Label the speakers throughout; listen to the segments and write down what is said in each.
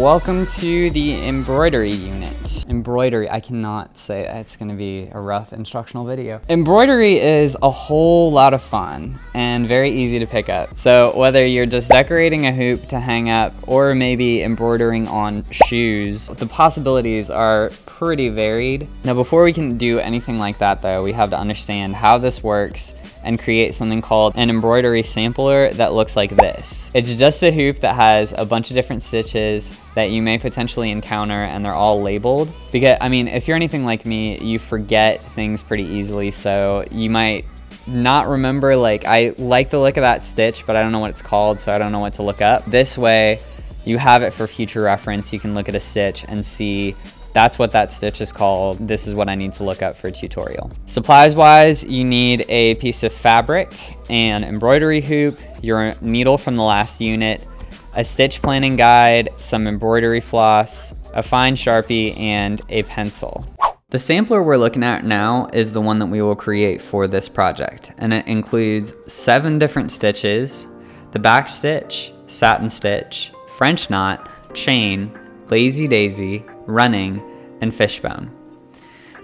Speaker 1: welcome to the embroidery unit. Embroidery, I cannot say that. It's gonna be a rough instructional video. Embroidery is a whole lot of fun and very easy to pick up. So whether you're just decorating a hoop to hang up or maybe embroidering on shoes, the possibilities are pretty varied. Now before we can do anything like that though, we have to understand how this works and create something called an embroidery sampler that looks like this. It's just a hoop that has a bunch of different stitches that you may potentially encounter, and they're all labeled. Because, I mean, if you're anything like me, you forget things pretty easily, so you might not remember, like, I like the look of that stitch, but I don't know what it's called, so I don't know what to look up. This way, you have it for future reference. You can look at a stitch and see that's what that stitch is called. This is what I need to look up for a tutorial. Supplies wise, you need a piece of fabric, an embroidery hoop, your needle from the last unit, a stitch planning guide, some embroidery floss, a fine Sharpie, and a pencil. The sampler we're looking at now is the one that we will create for this project, and it includes 7 different stitches: the back stitch, satin stitch, French knot, chain, lazy daisy, running, and fishbone.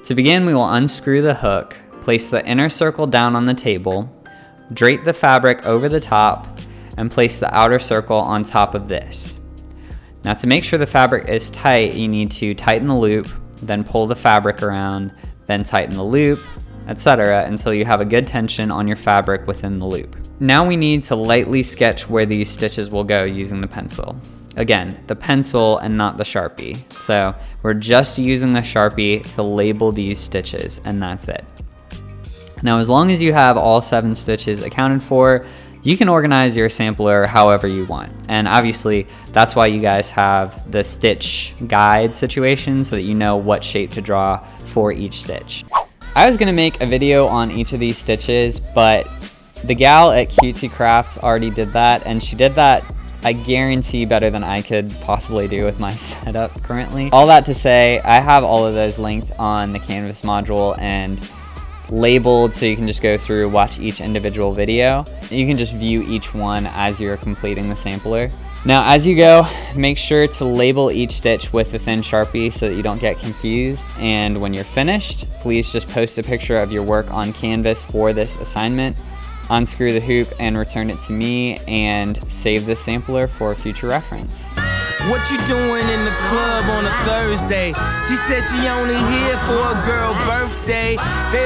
Speaker 1: To begin, we will unscrew the hook, place the inner circle down on the table, drape the fabric over the top, and place the outer circle on top of this. Now to make sure the fabric is tight, you need to tighten the loop, then pull the fabric around, then tighten the loop, etc. until you have a good tension on your fabric within the loop. Now we need to lightly sketch where these stitches will go using the pencil. Again, the pencil and not the Sharpie. So we're just using the Sharpie to label these stitches, and that's it. Now, as long as you have all 7 stitches accounted for, you can organize your sampler however you want. And obviously, that's why you guys have the stitch guide situation, so that you know what shape to draw for each stitch. I was gonna make a video on each of these stitches, but the gal at Cutesy Crafts already did that, and she did that, I guarantee, better than I could possibly do with my setup currently. All that to say, I have all of those linked on the Canvas module and labeled, so you can just go through, watch each individual video. You can just view each one as you're completing the sampler. Now, as you go, make sure to label each stitch with the thin Sharpie so that you don't get confused. And when you're finished, please just post a picture of your work on Canvas for this assignment. Unscrew the hoop and return it to me, and save the sampler for future reference.
Speaker 2: What you doing in the club on a Thursday? She said she only here for a girl birthday.